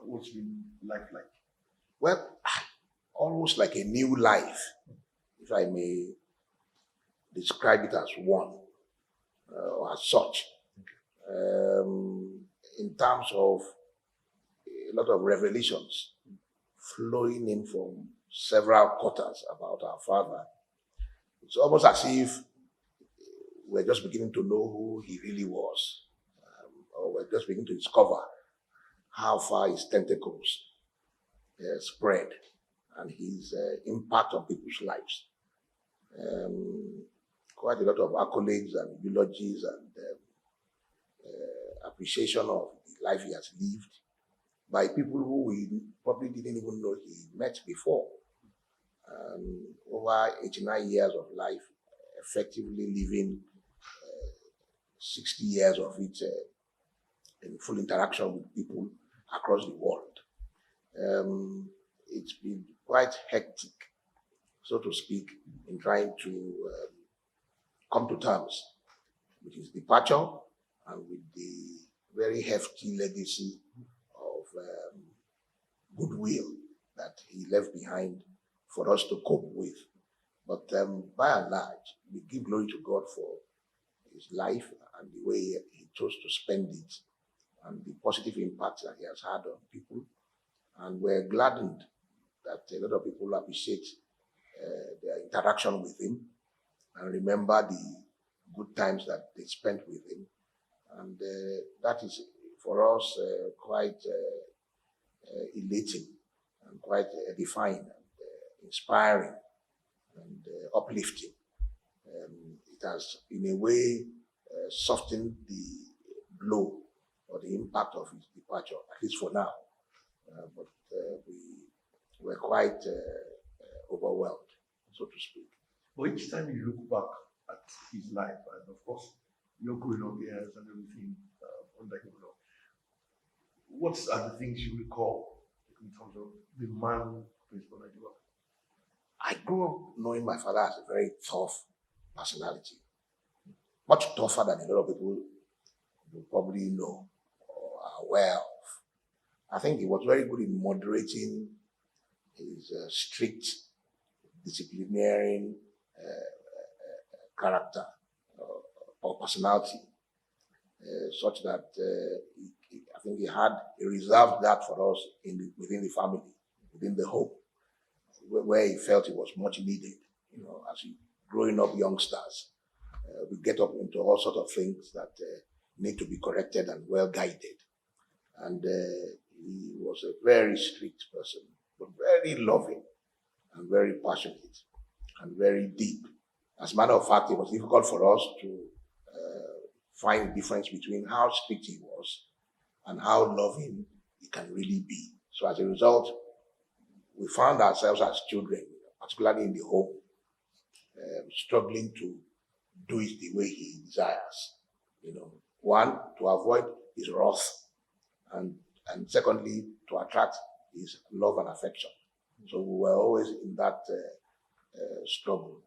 What's been life like? Well, almost like a new life, if I may describe it as one, or as such. In terms of a lot of revelations flowing in from several quarters about our Father. It's almost as if we're just beginning to know who He really was, or we're just beginning to discover how far His tentacles spread and His impact on people's lives. Quite a lot of accolades and eulogies and appreciation of the life He has lived by people who we probably didn't even know He met before. Over 89 years of life, effectively living 60 years of it in full interaction with people across the world. It's been quite hectic, so to speak, in trying to come to terms with his departure and with the very hefty legacy of goodwill that he left behind for us to cope with. But by and large, we give glory to God for his life and the way he chose to spend it and the positive impact that he has had on people. And we're gladdened that a lot of people appreciate their interaction with him and remember the good times that they spent with him. And that is, for us, quite elating and quite edifying and inspiring and uplifting. It has, in a way, softened the blow or the impact of his departure, at least for now. But we were quite overwhelmed, so to speak. But each time you look back at his life, and of course, your growing up years and everything under him, what are the things you recall in terms of the man, Principal Ajibola? I grew up knowing my father as a very tough personality, much tougher than a lot of people you probably know or are aware of. I think he was very good in moderating his strict, disciplinarian character or personality, such that I think he had reserved that for us within the family, within the home, where he felt it was much needed. As growing up youngsters, we get up into all sorts of things that need to be corrected and well guided. And he was a very strict person, but very loving and very passionate and very deep. As a matter of fact, it was difficult for us to find the difference between how strict he was and how loving he can really be. So as a result, we found ourselves as children, particularly in the home, struggling to do it the way he desires. One, to avoid his wrath, and secondly, to attract his love and affection. So we were always in that struggle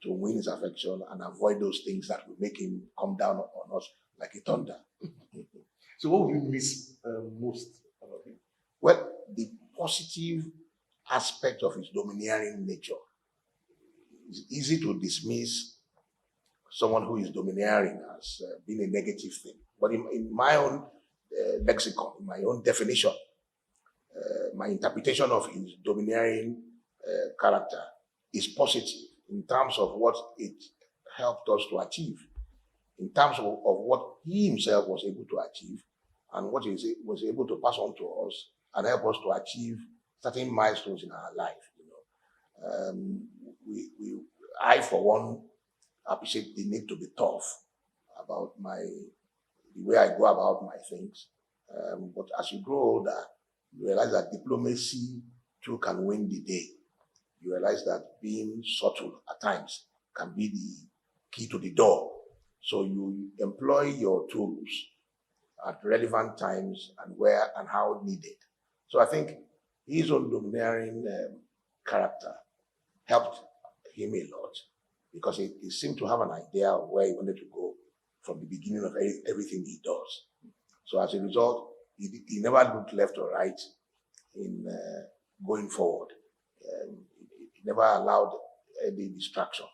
to win his affection and avoid those things that would make him come down on us like a thunder. So what would you miss most about him? Well, the positive aspect of his domineering nature. It's easy to dismiss someone who is domineering as being a negative thing. But in my own lexicon, in my own definition, my interpretation of his domineering character is positive in terms of what it helped us to achieve, in terms of what he himself was able to achieve and what he was able to pass on to us and help us to achieve certain milestones in our life. I, for one, appreciate the need to be tough about the way I go about my things. But as you grow older, you realize that diplomacy too can win the day. You realize that being subtle at times can be the key to the door. So you employ your tools at relevant times and where and how needed. So I think his own domineering character helped him a lot because he seemed to have an idea of where he wanted to go from the beginning of everything he does. So as a result, he never looked left or right in going forward. He never allowed any distraction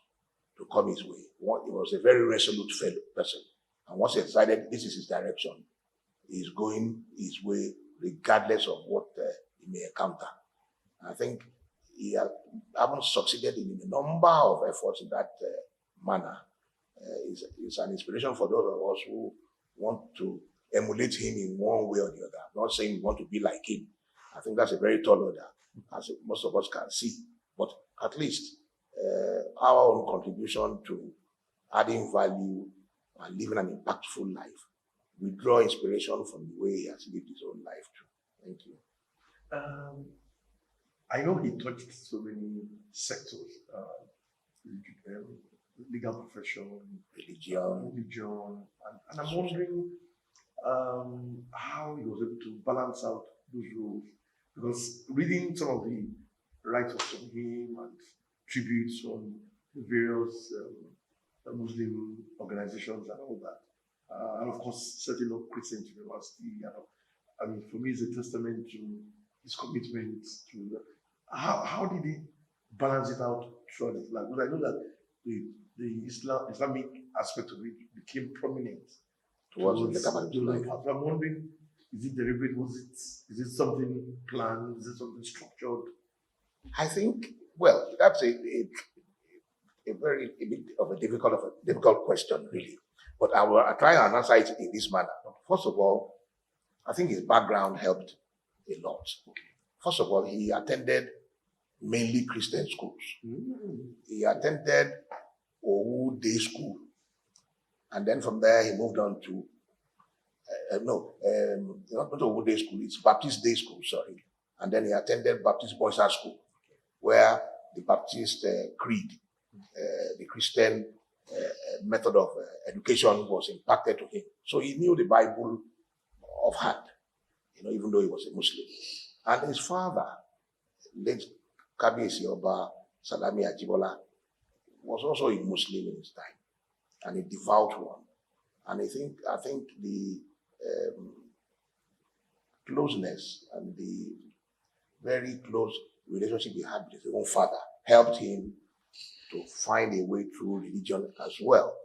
to come his way. He was a very resolute person. And once he decided this is his direction, he's going his way regardless of what he may encounter. I think he haven't succeeded in a number of efforts in that manner. It's an inspiration for those of us who want to emulate him in one way or the other. I'm not saying we want to be like him. I think that's a very tall order, as most of us can see. But at least our own contribution to adding value and living an impactful life, we draw inspiration from the way he has lived his own life too. Thank you. I know he touched so many sectors, legal profession, religion, and I'm wondering how he was able to balance out those roles. Because reading some of the writers from him and tributes from the various Muslim organizations and all that, and of course setting up Christian University, I mean, for me, it's a testament to his commitment to. How did he balance it out throughout his life? Because I know that the Islamic aspect of it became prominent towards the life. I'm wondering, is it deliberate? Is it something planned? Is it something structured? I think, well, that's a bit of a difficult question, really. But I will try and answer it in this manner. First of all, I think his background helped a lot. First of all, he attended mainly Christian schools. He attended Owu Day School. And then from there, he moved on to, not Owu Day School, it's Baptist Day School, sorry. And then he attended Baptist Boys High School, where the Baptist creed, the Christian method of education was imparted to him. So he knew the Bible of heart, even though he was a Muslim. And his father, late Kabiyesi Oba Salami Ajibola, was also a Muslim in his time, and a devout one. And I think the closeness and the very close relationship he had with his own father helped him to find a way through religion as well.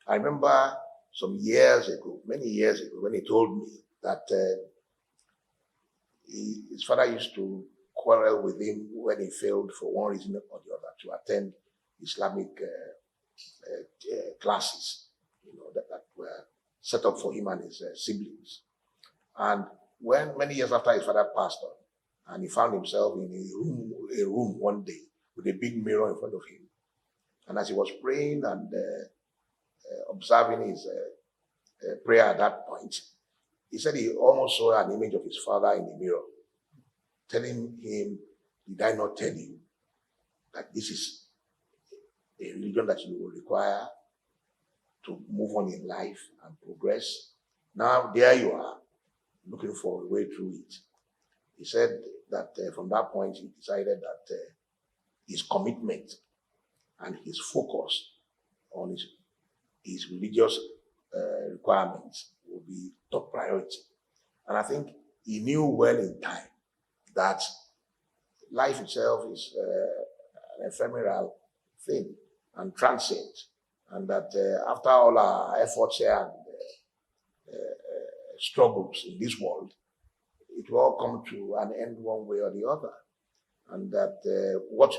I remember many years ago, when he told me that his father used to quarrel with him when he failed for one reason or the other to attend Islamic classes, that were set up for him and his siblings. And when many years after his father passed on, and he found himself in a room one day with a big mirror in front of him, and as he was praying and observing his prayer at that point, he said he almost saw an image of his father in the mirror, telling him, "Did I not tell you that this is a religion that you will require to move on in life and progress? Now there you are, looking for a way through it." He said that from that point he decided that his commitment and his focus on his religious requirements would be top priority. And I think he knew well in time that life itself is an ephemeral thing and transient, and that after all our efforts here and struggles in this world, it will all come to an end one way or the other, and that what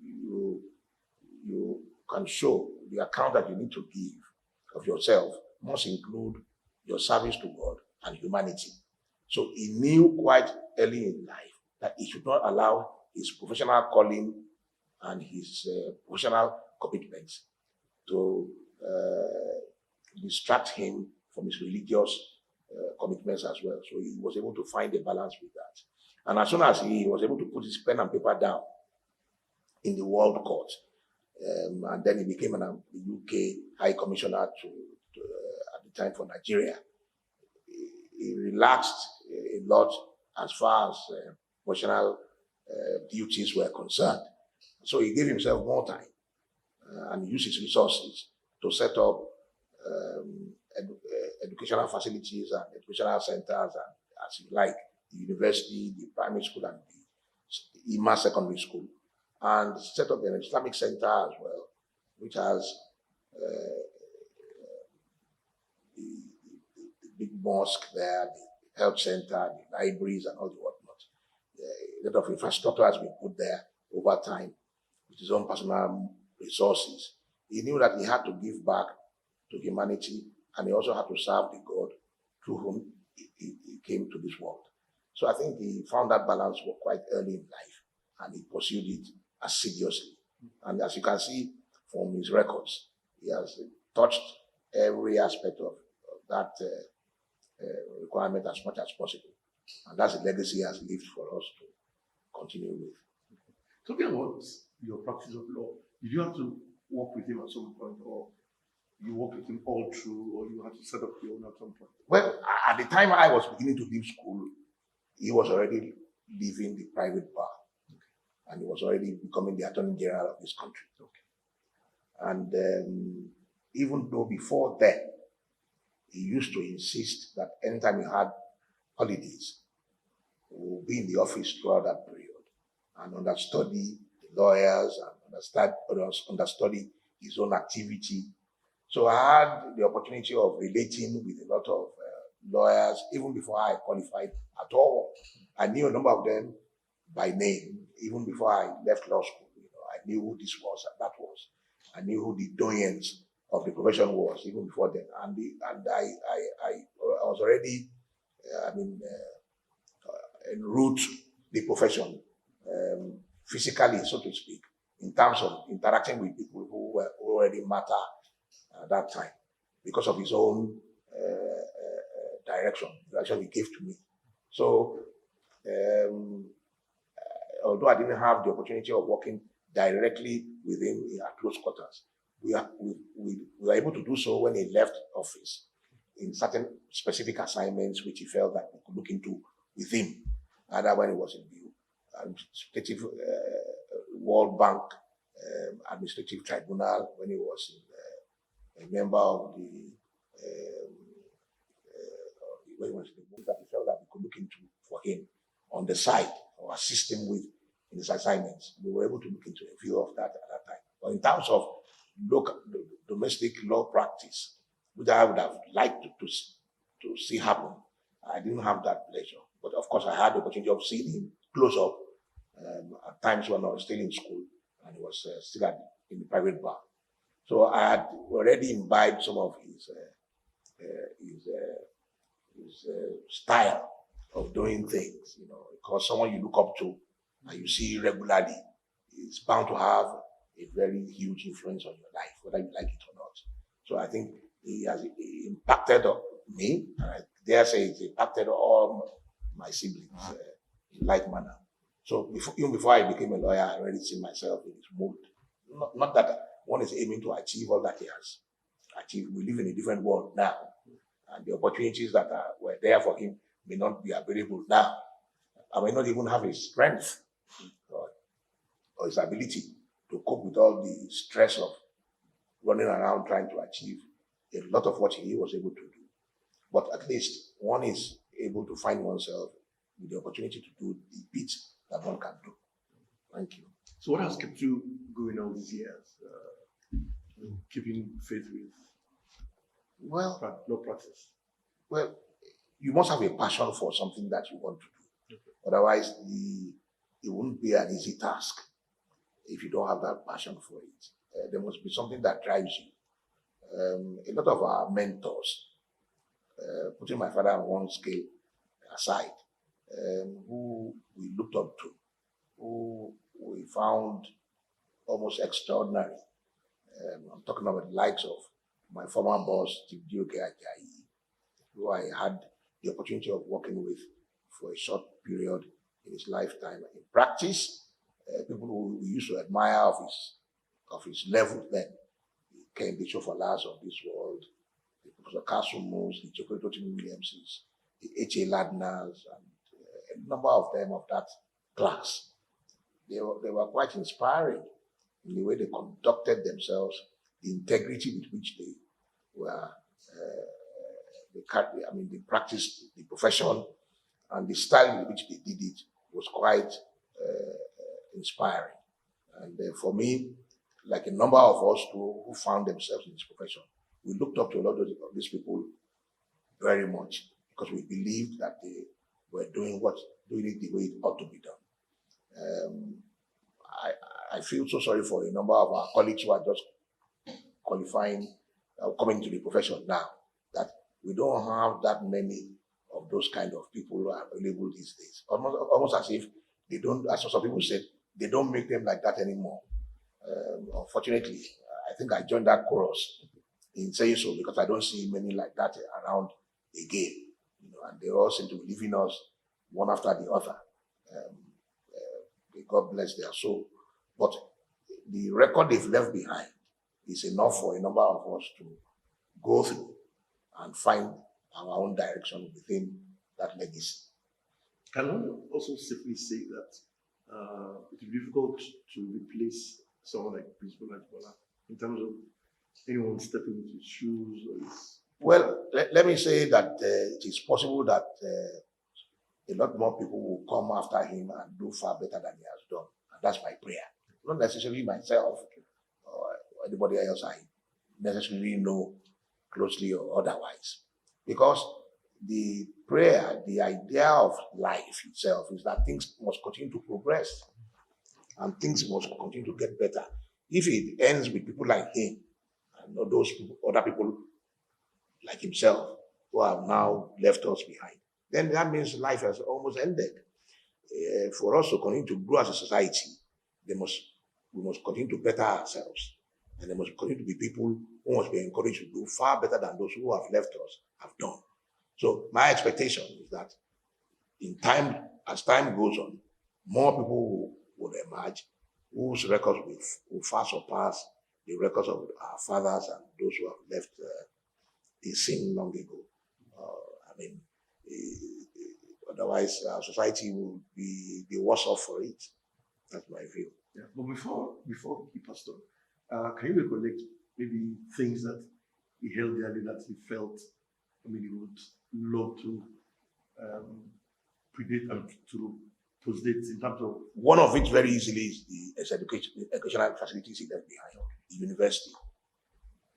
you can show, the account that you need to give of yourself, must include your service to God and humanity. So he knew quite early in life that he should not allow his professional calling and his professional commitments to distract him from his religious commitments as well. So he was able to find a balance with that. And as soon as he was able to put his pen and paper down in the World Court, and then he became the UK High Commissioner at the time for Nigeria, he relaxed a lot as far as professional duties were concerned. So he gave himself more time and used his resources to set up educational facilities and educational centers as you like, the university, the primary school, and the IMA secondary school, and set up an Islamic center as well, which has the big mosque there, the health center, the libraries, and all the whatnot. A lot of infrastructure has been put there over time with his own personal resources. He knew that he had to give back to humanity, and he also had to serve the God through whom he came to this world. So I think he found that balance quite early in life, and he pursued it assiduously. And as you can see from his records, he has touched every aspect of that requirement as much as possible. And that's a legacy he has left for us to continue with. Talking about your practice of law, did you have to work with him at some point, or you worked with him all through, or you had to set up your own at some point? Well, at the time I was beginning to leave school, he was already leaving the private bar, and he was already becoming the Attorney General of this country. And even though before then, he used to insist that anytime he had holidays, he would be in the office throughout that period and understudy the lawyers and understudy his own activity. So I had the opportunity of relating with a lot of lawyers even before I qualified at all. I knew a number of them by name even before I left law school. I knew who this was and that was. I knew who the doyens of the profession was even before then, and I was already, en route the profession physically, so to speak, in terms of interacting with people who were already matter at that time because of his own direction he gave to me. So although I didn't have the opportunity of working directly with him at close quarters, we were able to do so when he left office in certain specific assignments which he felt that we could look into with him, either when he was in the administrative World Bank Administrative Tribunal, when he was a member of the when he was the that he felt that we could look into for him on the side or assist him with in his assignments. We were able to look into a few of that at that time. But in terms of domestic law practice, which I would have liked to see happen, I didn't have that pleasure. But of course, I had the opportunity of seeing him close up at times when I was still in school and he was still in the private bar. So I had already imbibed some of his style of doing things, because someone you look up to and you see regularly is bound to have a very huge influence on your life, whether you like it or not. So I think he has impacted me, and I dare say it's impacted all my siblings in like manner. So even before I became a lawyer, I already see myself in his mold. Not that one is aiming to achieve all that he has achieved. We live in a different world now, and the opportunities that were there for him may not be available now. I may not even have his strength or his ability to cope with all the stress of running around trying to achieve a lot of what he was able to do. But at least one is able to find oneself with the opportunity to do the bit that one can do. Thank you. So what has kept you going all these years, keeping faith with law practice? Well, you must have a passion for something that you want to do. Okay. Otherwise, it wouldn't be an easy task if you don't have that passion for it. There must be something that drives you. A lot of our mentors, putting my father on one scale aside, who we looked up to, who we found almost extraordinary. I'm talking about the likes of my former boss, Chief Dioke Ajayi, who I had the opportunity of working with for a short period in his lifetime. In practice, people who we used to admire of his level then, came the Chofalas of this world, the Professor Kasumus, the Chocolate Williamses, the H.A. Ladners, and a number of them of that class. They were quite inspiring in the way they conducted themselves, the integrity with which they were, they practiced the profession, And the style in which they did it was quite inspiring. And for me, like a number of us who found themselves in this profession, we looked up to a lot of these people very much because we believed that they were doing it the way it ought to be done. I feel so sorry for a number of our colleagues who are just qualifying, coming into the profession now, that we don't have that many of those kind of people who are available these days. Almost as if they don't, as some people said, they don't make them like that anymore. Unfortunately, I think I joined that chorus in saying so because I don't see many like that around again. And they all seem to be leaving us one after the other. God bless their soul. But the record they've left behind is enough for a number of us to go through and find our own direction within that legacy. Can one also simply say that it is difficult to replace someone like Principal Ajibola in terms of anyone stepping into his shoes? Well, let me say that it is possible that a lot more people will come after him and do far better than he has done. And that's my prayer. Not necessarily myself or anybody else I necessarily know closely or otherwise. Because the prayer, the idea of life itself is that things must continue to progress and things must continue to get better. If it ends with people like him and not those people, other people like himself who have now left us behind, then that means life has almost ended. For us to continue to grow as a society, we must continue to better ourselves. And there must continue to be people who must be encouraged to do far better than those who have left us have done. So my expectation is that in time, as time goes on, more people will emerge whose records will far surpass the records of our fathers and those who have left the scene long ago. Otherwise, our society will be worse off for it. That's my view. Yeah. But before he passed on, can you recollect maybe things that he held dearly that he felt, he would love to predate and to postdate in terms of? One of which very easily is the educational facilities he left behind, the university.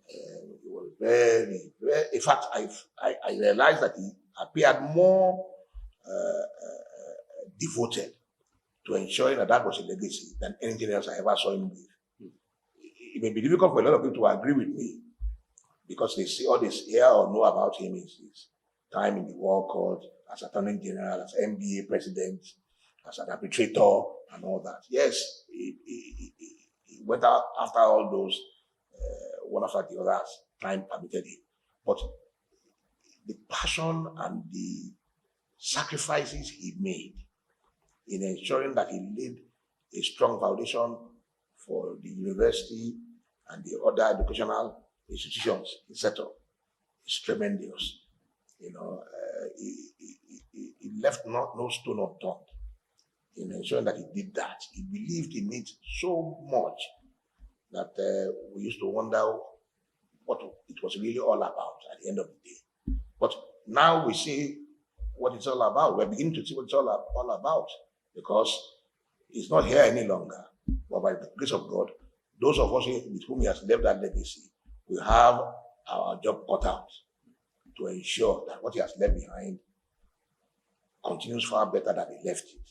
It was very, very, in fact, I realized that he appeared more devoted to ensuring that was a legacy than anything else I ever saw him with. It may be difficult for a lot of people to agree with me because they see all this hear or know about him is his time in the War Court, as Attorney General, as NBA President, as an arbitrator, and all that. Yes, he went out after all those, one after the other, as time permitted him. But the passion and the sacrifices he made in ensuring that he laid a strong foundation for the university and the other educational institutions he set up is tremendous. He left no stone unturned in ensuring that he did that. He believed in it so much that we used to wonder what it was really all about at the end of the day. But now we see what it's all about. We're beginning to see what it's all about because it's not here any longer. But by the grace of God, those of us with whom he has left that legacy, we have our job cut out to ensure that what he has left behind continues far better than he left it.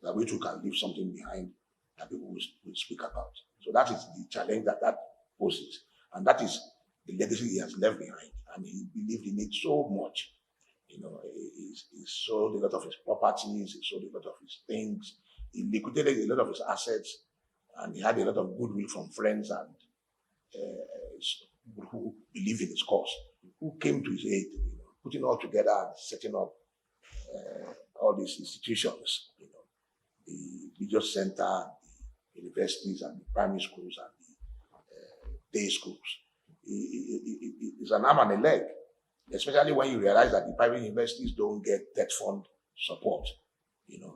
That we too can leave something behind that people will speak about. So that is the challenge that poses. And that is the legacy he has left behind. And he believed in it so much. He sold a lot of his properties, he sold a lot of his things, he liquidated a lot of his assets, and he had a lot of goodwill from friends and people who believed in his cause, who came to his aid, putting all together and setting up all these institutions, the religious center, the universities and the primary schools and the day schools. It's an arm and a leg, especially when you realize that the private universities don't get TED fund support,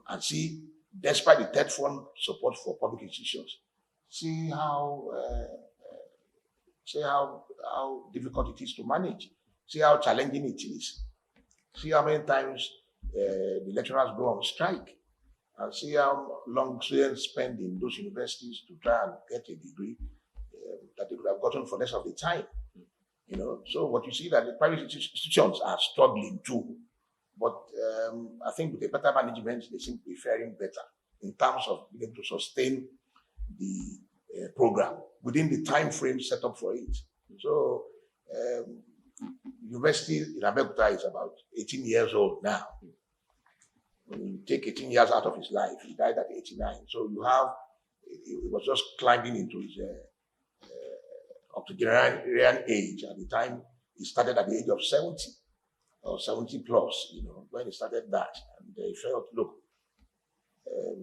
and see, despite the TED fund support for public institutions, see how difficult it is to manage, see how challenging it is, see how many times the lecturers go on strike, and see how long students spend in those universities to try and get a degree that they could have gotten for less of the time. So what you see that the private institutions are struggling too, but I think with a better management, they seem to be faring better in terms of being able to sustain the program within the time frame set up for it. So university in Abeokuta is about 18 years old now. When you take 18 years out of his life, he died at 89. So you have, he was just climbing into his octogenarian age at the time. He started at the age of 70 or 70 plus, when he started that. And they felt, look,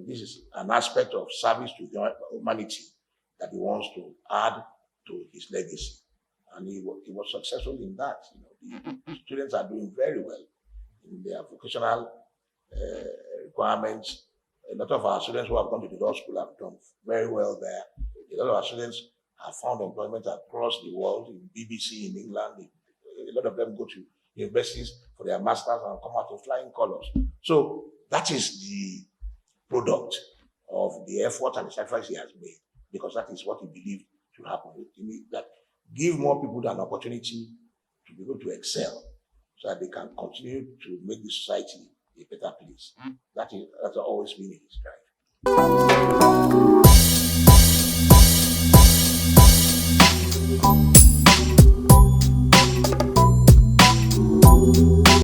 this is an aspect of service to humanity that he wants to add to his legacy. And he was successful in that. The students are doing very well in their vocational requirements. A lot of our students who have gone to the law school have done very well there. A lot of our students have found employment across the world, in BBC in England. A lot of them go to universities for their masters and come out in flying colors. So that is the product of the effort and the sacrifice he has made, because that is what he believed should happen. That give more people an opportunity to be able to excel, so that they can continue to make the society a better place. That's always been his drive.